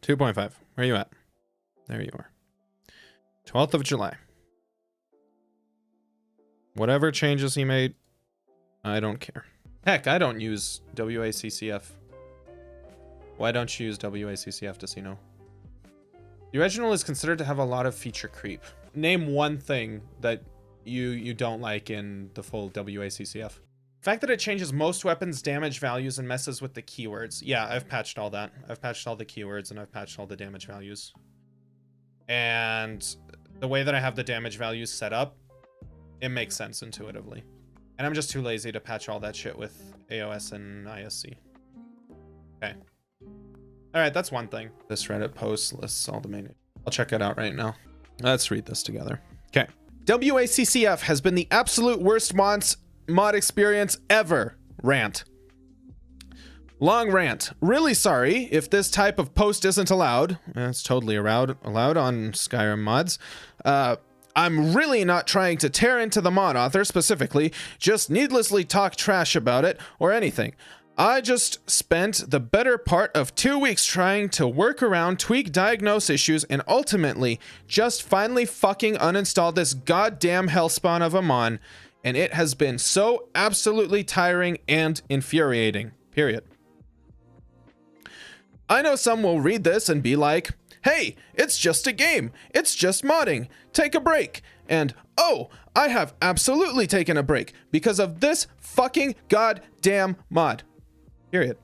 2.5. Where are you at? There you are. 12th of July. Whatever changes he made, I don't care. Heck, I don't use WACCF. Why don't you use WACCF? Does he know? The original is considered to have a lot of feature creep. Name one thing that you don't like in the full WACCF. The fact that it changes most weapons' damage values and messes with the keywords. Yeah, I've patched all that. I've patched all the keywords and I've patched all the damage values. And the way that I have the damage values set up, it makes sense intuitively. And I'm just too lazy to patch all that shit with AOS and ISC. Okay. Alright, that's one thing. This Reddit post lists all the main... I'll check it out right now. Let's read this together. Okay. WACCF has been the absolute worst mod experience ever. Rant. Long rant. Really sorry if this type of post isn't allowed. It's totally allowed on Skyrim mods. I'm really not trying to tear into the mod author specifically, just needlessly talk trash about it or anything. I just spent the better part of 2 weeks trying to work around, tweak, diagnose issues, and ultimately just finally fucking uninstall this goddamn hellspawn of a mod, and it has been so absolutely tiring and infuriating. Period. I know some will read this and be like, hey, it's just a game. It's just modding. Take a break. And, oh, I have absolutely taken a break because of this fucking goddamn mod. Period.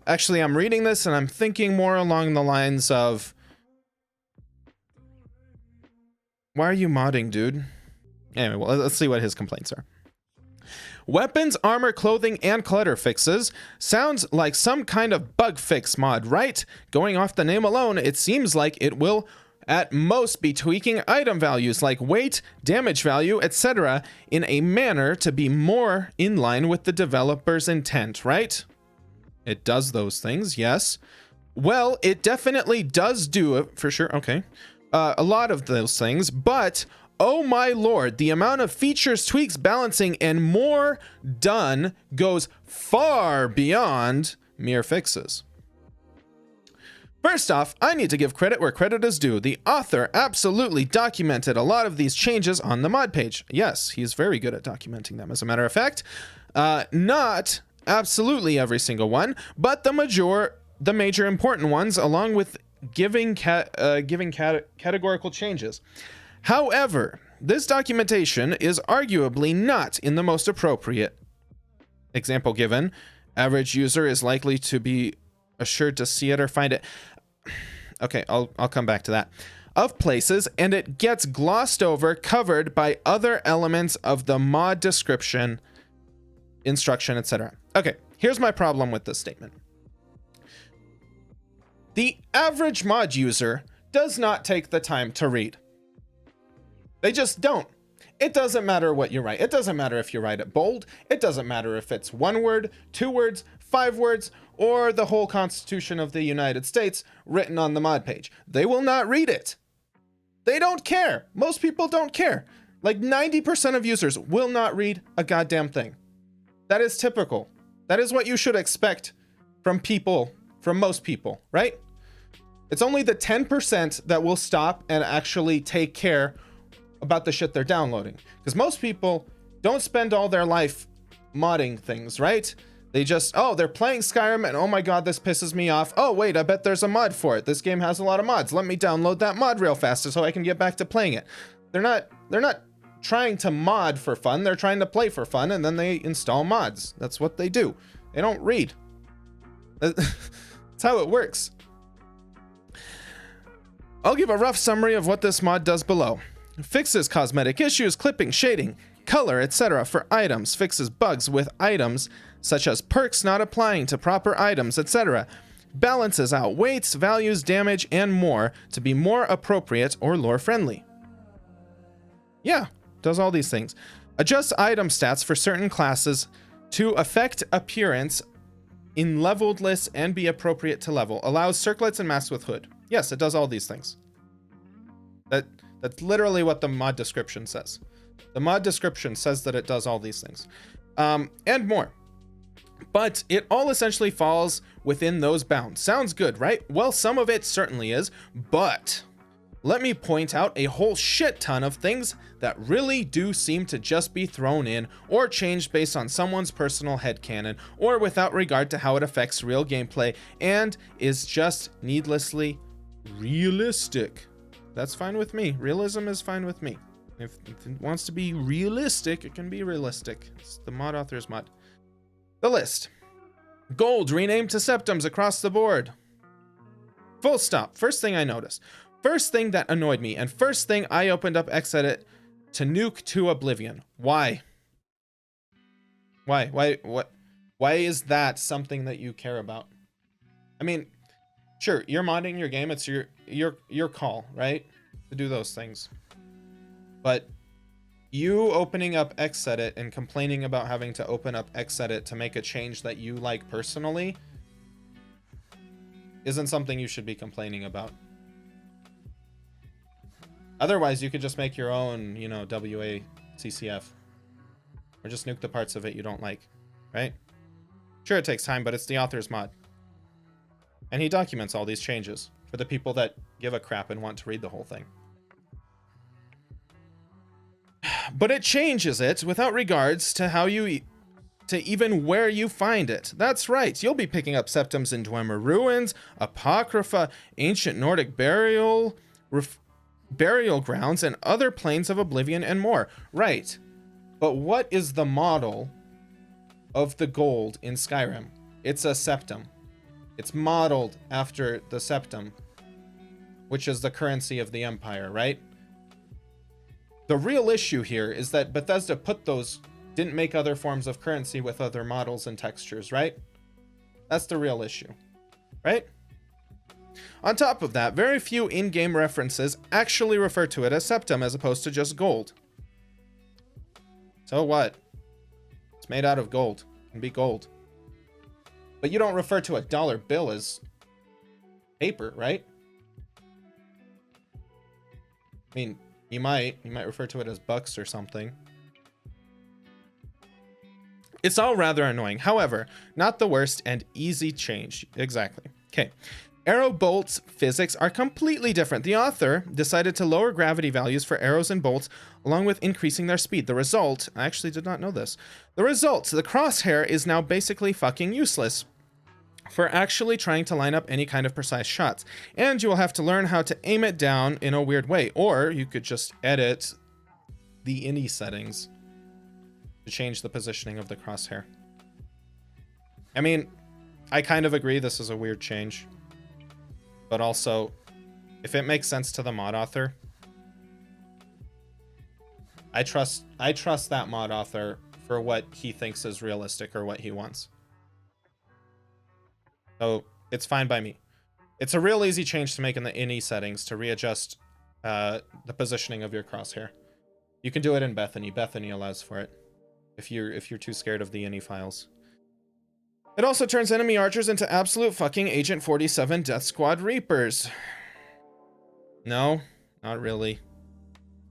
Actually, I'm reading this and I'm thinking more along the lines of, why are you modding, dude? Anyway, well, let's see what his complaints are. Weapons, armor, clothing, and clutter fixes. Sounds like some kind of bug fix mod, right? Going off the name alone, it seems like it will at most be tweaking item values like weight, damage value, etc. in a manner to be more in line with the developer's intent, right? It does those things, yes. Well, it definitely does do it, for sure, okay. A lot of those things, but oh my lord, the amount of features, tweaks, balancing, and more done goes far beyond mere fixes. First off, I need to give credit where credit is due. The author absolutely documented a lot of these changes on the mod page. Yes, he's very good at documenting them. As a matter of fact, not absolutely every single one, but the major important ones, along with giving categorical changes. However, this documentation is arguably not in the most appropriate. Example given, average user is likely to be assured to see it or find it. Okay, I'll come back to that. Of places, and it gets glossed over, covered by other elements of the mod description, instruction, etc. Okay, here's my problem with this statement. The average mod user does not take the time to read. They just don't. It doesn't matter what you write. It doesn't matter if you write it bold. It doesn't matter if it's 1 word, 2 words, 5 words, or the whole Constitution of the United States written on the mod page. They will not read it. They don't care. Most people don't care. Like 90% of users will not read a goddamn thing. That is typical. That is what you should expect from people, from most people, right? It's only the 10% that will stop and actually take care about the shit they're downloading, because most people don't spend all their life modding things, right? They just, oh, they're playing Skyrim and oh my god, this pisses me off. Oh wait, I bet there's a mod for it. This game has a lot of mods. Let me download that mod real fast so I can get back to playing it. They're not trying to mod for fun. They're trying to play for fun, and then they install mods. That's what they do. They don't read. That's how it works. I'll give a rough summary of what this mod does below. Fixes cosmetic issues, clipping, shading, color, etc. for items. Fixes bugs with items, such as perks not applying to proper items, etc. Balances out weights, values, damage, and more to be more appropriate or lore friendly. Yeah, does all these things. Adjusts item stats for certain classes to affect appearance in leveled lists and be appropriate to level. Allows circlets and masks with hood. Yes, it does all these things. That's literally what the mod description says. The mod description says that it does all these things. And more. But it all essentially falls within those bounds. Sounds good, right? Well, some of it certainly is, but let me point out a whole shit ton of things that really do seem to just be thrown in or changed based on someone's personal headcanon or without regard to how it affects real gameplay and is just needlessly realistic. That's fine with me. Realism is fine with me. If it wants to be realistic, it can be realistic. It's the mod author's mod. The list. Gold renamed to septums across the board. Full stop. First thing I noticed. First thing that annoyed me, and first thing I opened up xEdit to nuke to oblivion. Why? Why is that something that you care about? I mean, sure, you're modding your game. It's your call, right? To do those things. But you opening up xEdit and complaining about having to open up xEdit to make a change that you like personally isn't something you should be complaining about. Otherwise, you could just make your own, you know, WACCF. Or just nuke the parts of it you don't like, right? Sure, it takes time, but it's the author's mod. And he documents all these changes for the people that give a crap and want to read the whole thing. But it changes it without regards to how you to even where you find it. That's right, you'll be picking up septums in Dwemer Ruins, Apocrypha, ancient Nordic burial grounds, and other planes of oblivion and more. Right, but what is the model of the gold in Skyrim? It's a septum. It's modeled after the septum, which is the currency of the Empire, right? The real issue here is that Bethesda didn't make other forms of currency with other models and textures, right? That's the real issue, right? On top of that, very few in-game references actually refer to it as septum as opposed to just gold. So what? It's made out of gold. It can be gold. But you don't refer to a dollar bill as paper, right? I mean, you might refer to it as bucks or something. It's all rather annoying. However, not the worst and easy change. Exactly. Okay. Arrow bolts physics are completely different. The author decided to lower gravity values for arrows and bolts along with increasing their speed. The result, I actually did not know this. The result, the crosshair is now basically fucking useless for actually trying to line up any kind of precise shots. And you will have to learn how to aim it down in a weird way. Or you could just edit the INI settings to change the positioning of the crosshair. I mean, I kind of agree this is a weird change. But also, if it makes sense to the mod author, I trust that mod author for what he thinks is realistic or what he wants. So it's fine by me. It's a real easy change to make in the INI settings to readjust the positioning of your crosshair. You can do it in Bethany. Bethany allows for it if you're too scared of the INI files. It also turns enemy archers into absolute fucking Agent 47 Death Squad Reapers. No, not really.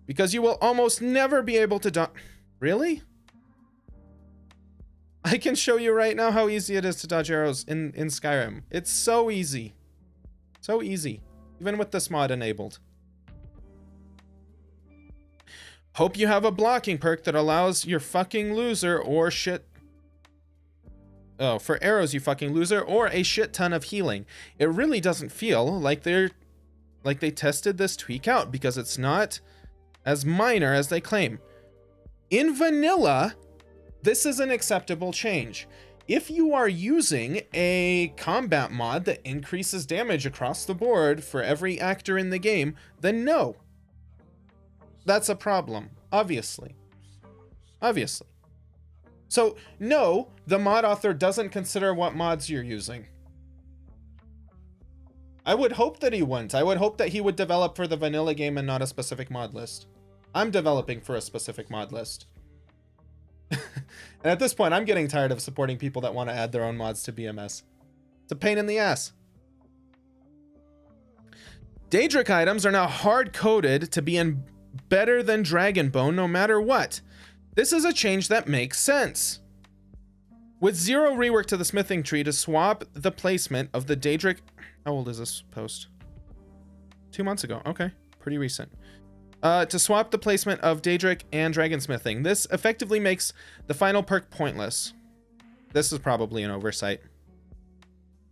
Because you will almost never be able to Really? I can show you right now how easy it is to dodge arrows in Skyrim. It's so easy. So easy. Even with this mod enabled. Hope you have a blocking perk that allows your fucking loser or shit... Oh, for arrows, you fucking loser, or a shit ton of healing. It really doesn't feel like they tested this tweak out because it's not as minor as they claim. In vanilla, this is an acceptable change. If you are using a combat mod that increases damage across the board for every actor in the game, then no. That's a problem, obviously. Obviously. So, no, the mod author doesn't consider what mods you're using. I would hope that he wouldn't. I would hope that he would develop for the vanilla game and not a specific mod list. I'm developing for a specific mod list. And at this point, I'm getting tired of supporting people that want to add their own mods to BMS. It's a pain in the ass. Daedric items are now hard-coded to be in better than Dragonbone no matter what. This is a change that makes sense. With zero rework to the smithing tree to swap the placement of the Daedric... How old is this post? 2 months ago. Okay, pretty recent. To swap the placement of Daedric and Dragonsmithing. This effectively makes the final perk pointless. This is probably an oversight.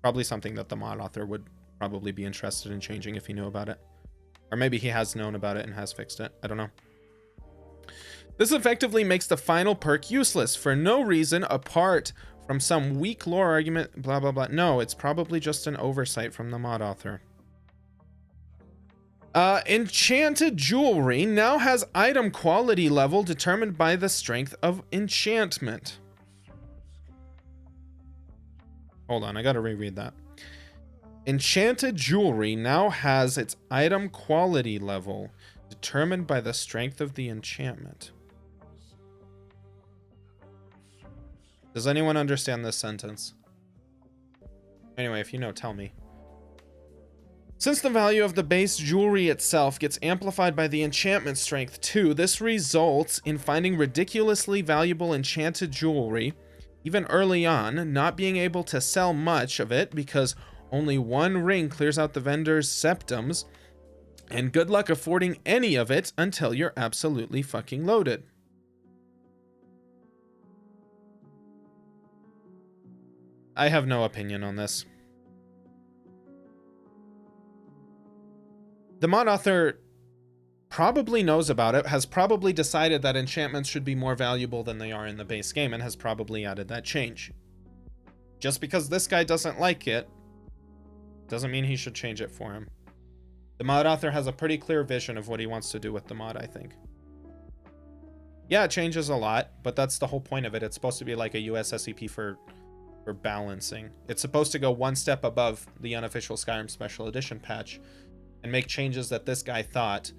Probably something that the mod author would probably be interested in changing if he knew about it. Or maybe he has known about it and has fixed it. I don't know. This effectively makes the final perk useless for no reason apart from some weak lore argument, blah, blah, blah. No, it's probably just an oversight from the mod author. Enchanted jewelry now has item quality level determined by the strength of enchantment. Hold on, I gotta reread that. Enchanted jewelry now has its item quality level determined by the strength of the enchantment. Does anyone understand this sentence? Anyway, if you know, tell me. Since the value of the base jewelry itself gets amplified by the enchantment strength too, this results in finding ridiculously valuable enchanted jewelry, even early on, not being able to sell much of it because only one ring clears out the vendor's septums, and good luck affording any of it until you're absolutely fucking loaded. I have no opinion on this. The mod author probably knows about it, has probably decided that enchantments should be more valuable than they are in the base game, and has probably added that change. Just because this guy doesn't like it, doesn't mean he should change it for him. The mod author has a pretty clear vision of what he wants to do with the mod, I think. Yeah, it changes a lot, but that's the whole point of it. It's supposed to be like a USSEP for balancing. It's supposed to go one step above the unofficial Skyrim Special Edition patch and make changes that this guy thought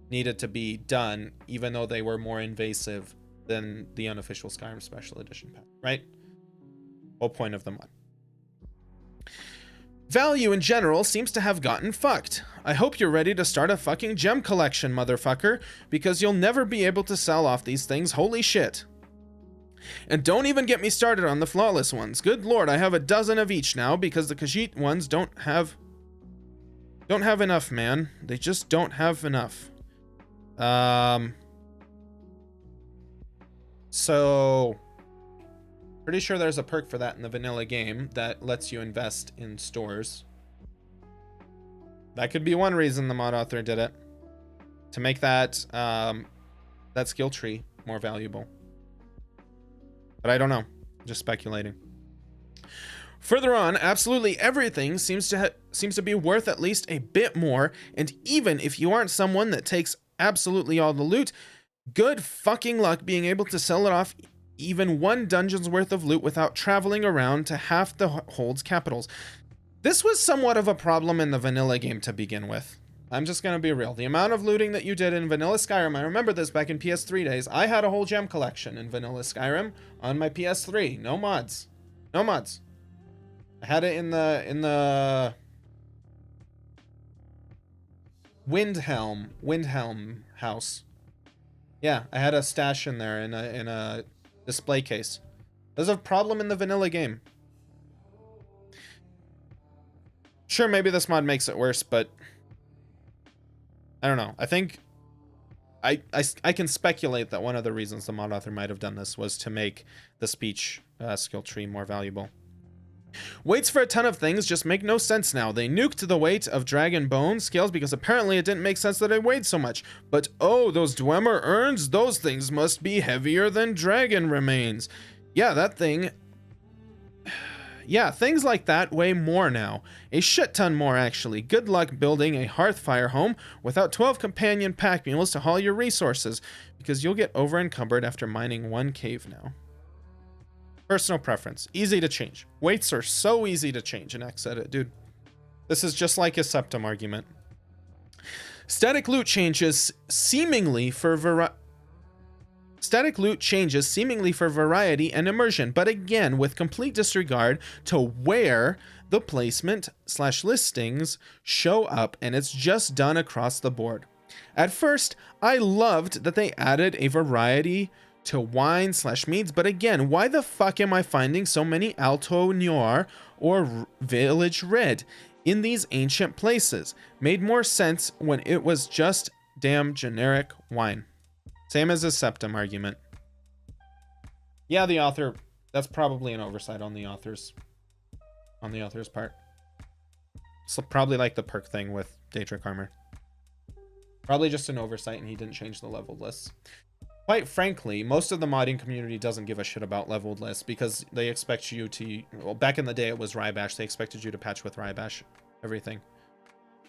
needed to be done, even though they were more invasive than the unofficial Skyrim Special Edition patch, right? Whole point of the mod. Value in general seems to have gotten fucked. I hope you're ready to start a fucking gem collection, motherfucker, because you'll never be able to sell off these things. Holy shit. And don't even get me started on the flawless ones. Good lord, I have a dozen of each now because the Khajiit ones don't have enough, man. They just don't have enough. So pretty sure there's a perk for that in the vanilla game that lets you invest in stores. That could be one reason the mod author did it, to make that that skill tree more valuable. But I don't know, just speculating. Further on, absolutely everything seems to be worth at least a bit more, and even if you aren't someone that takes absolutely all the loot, good fucking luck being able to sell it off even one dungeon's worth of loot without traveling around to half the hold's capitals. This was somewhat of a problem in the vanilla game to begin with. I'm just gonna be real. The amount of looting that you did in vanilla Skyrim, I remember this back in PS3 days. I had a whole gem collection in vanilla Skyrim on my PS3. No mods. No mods. I had it in the Windhelm house. Yeah, I had a stash in there in a display case. There's a problem in the vanilla game. Sure, maybe this mod makes it worse, but I don't know. I think I can speculate that one of the reasons the mod author might have done this was to make the speech skill tree more valuable. Weights for a ton of things just make no sense now. They nuked the weight of dragon bone scales because apparently it didn't make sense that it weighed so much. But oh, those Dwemer urns, those things must be heavier than dragon remains. Yeah, that thing... Yeah, things like that weigh more now. A shit ton more, actually. Good luck building a Hearthfire home without 12 companion pack mules to haul your resources, because you'll get over encumbered after mining one cave now. Personal preference. Easy to change. Weights are so easy to change in xEdit, dude. This is just like a septum argument. Static loot changes seemingly for variety and immersion, but again with complete disregard to where the placement/listings show up, and it's just done across the board. At first, I loved that they added a variety to wine/meads, but again, why the fuck am I finding so many Alto Noir or Village Red in these ancient places? Made more sense when it was just damn generic wine. Same as a septum argument. Yeah, the author, that's probably an oversight on the author's part. So probably like the perk thing with Daedric armor. Probably just an oversight and he didn't change the leveled lists. Quite frankly, most of the modding community doesn't give a shit about leveled lists because they expect you to, well, back in the day it was Rybash. They expected you to patch with Rybash everything.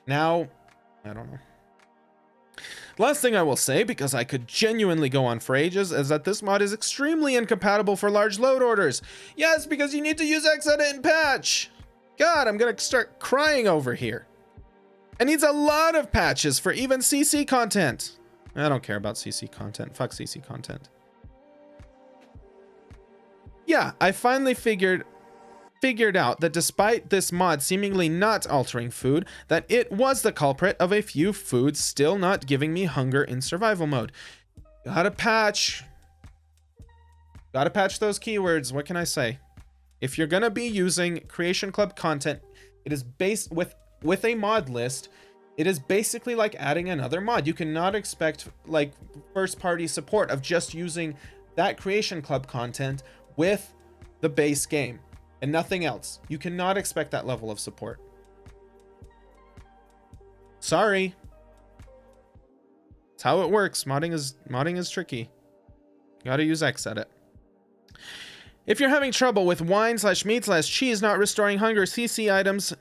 Now, I don't know. Last thing I will say, because I could genuinely go on for ages, is that this mod is extremely incompatible for large load orders. Yes, because you need to use xEdit and patch. God, I'm gonna start crying over here. It needs a lot of patches for even CC content. I don't care about CC content. Fuck CC content. Yeah, I finally figured out that despite this mod seemingly not altering food, that it was the culprit of a few foods still not giving me hunger in survival mode. Gotta patch those keywords. What can I say? If you're gonna be using Creation Club content, it is based with a mod list. It is basically like adding another mod. You cannot expect like first party support of just using that Creation Club content with the base game and nothing else. You cannot expect that level of support. Sorry. That's how it works. Modding is tricky. You gotta use xEdit. If you're having trouble with wine/meat/cheese not restoring hunger, CC items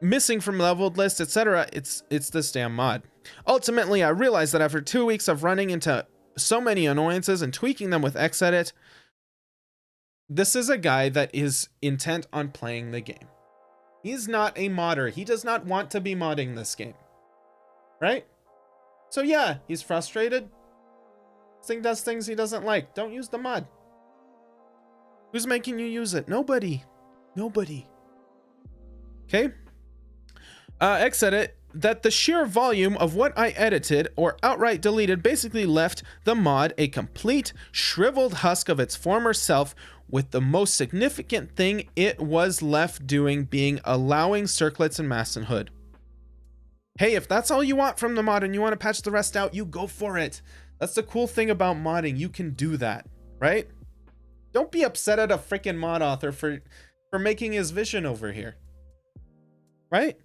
missing from leveled lists, etc., it's this damn mod. Ultimately, I realized that after 2 weeks of running into so many annoyances and tweaking them with xEdit, this is a guy that is intent on playing the game. He's not a modder. He does not want to be modding this game. Right? So yeah, he's frustrated. This thing does things he doesn't like. Don't use the mod. Who's making you use it? Nobody. Nobody. Okay? xEdit, that the sheer volume of what I edited or outright deleted basically left the mod a complete shriveled husk of its former self, with the most significant thing it was left doing being allowing circlets and mass and hood. Hey, if that's all you want from the mod and you want to patch the rest out, you go for it. That's the cool thing about modding. You can do that, right? Don't be upset at a freaking mod author for making his vision over here. Right?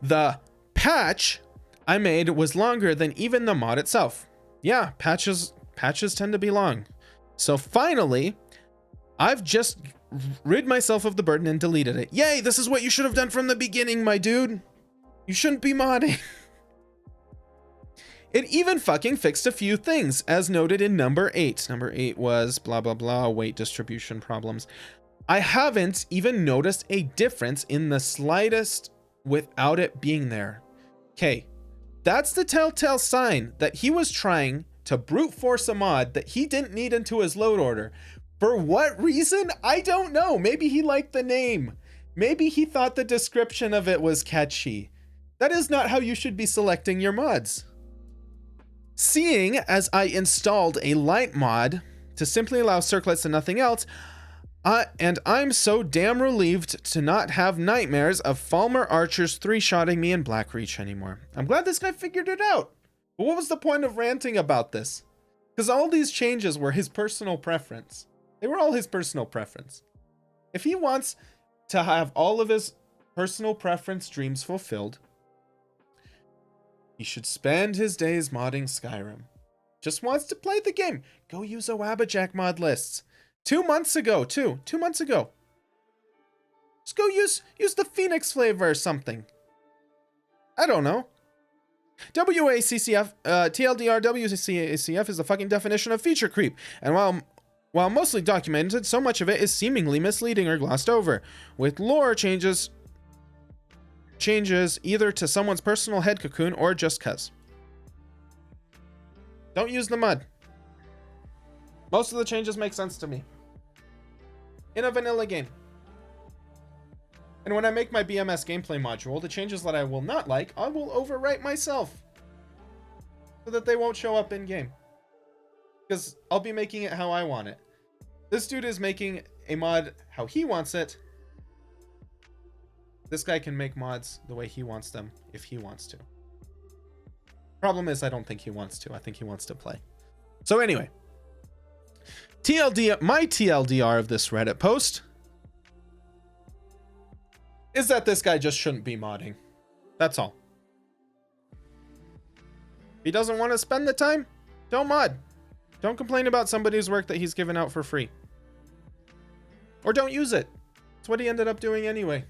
The patch I made was longer than even the mod itself. Yeah, patches tend to be long. So finally, I've just rid myself of the burden and deleted it. Yay, this is what you should have done from the beginning, my dude. You shouldn't be modding. It even fucking fixed a few things, as noted in number 8. Number 8 was blah, blah, blah, weight distribution problems. I haven't even noticed a difference in the slightest without it being there. Okay, that's the telltale sign that he was trying to brute force a mod that he didn't need into his load order. For what reason? I don't know. Maybe he liked the name. Maybe he thought the description of it was catchy. That is not how you should be selecting your mods. Seeing as I installed a light mod to simply allow circlets and nothing else, and I'm so damn relieved to not have nightmares of Falmer archers 3-shotting me in Blackreach anymore. I'm glad this guy figured it out. But what was the point of ranting about this? Because all these changes were his personal preference. They were all his personal preference. If he wants to have all of his personal preference dreams fulfilled, he should spend his days modding Skyrim. Just wants to play the game. Go use a Wabbajack mod lists. 2 months ago, too. 2 months ago. Just go use the Phoenix flavor or something. I don't know. WACCF, TLDR WACCF is the fucking definition of feature creep. And while mostly documented, so much of it is seemingly misleading or glossed over, with lore changes either to someone's personal head cocoon or just cuz. Don't use the mud. Most of the changes make sense to me. In a vanilla game. And when I make my BMS gameplay module, the changes that I will not like, I will overwrite myself. So that they won't show up in game. because I'll be making it how I want it. This dude is making a mod how he wants it. This guy can make mods the way he wants them if he wants to. Problem is, I don't think he wants to. I think he wants to play. So anyway, my TLDR of this Reddit post is that this guy just shouldn't be modding. That's all. If he doesn't want to spend the time, don't mod. Don't complain about somebody's work that he's given out for free. Or don't use it. It's what he ended up doing anyway.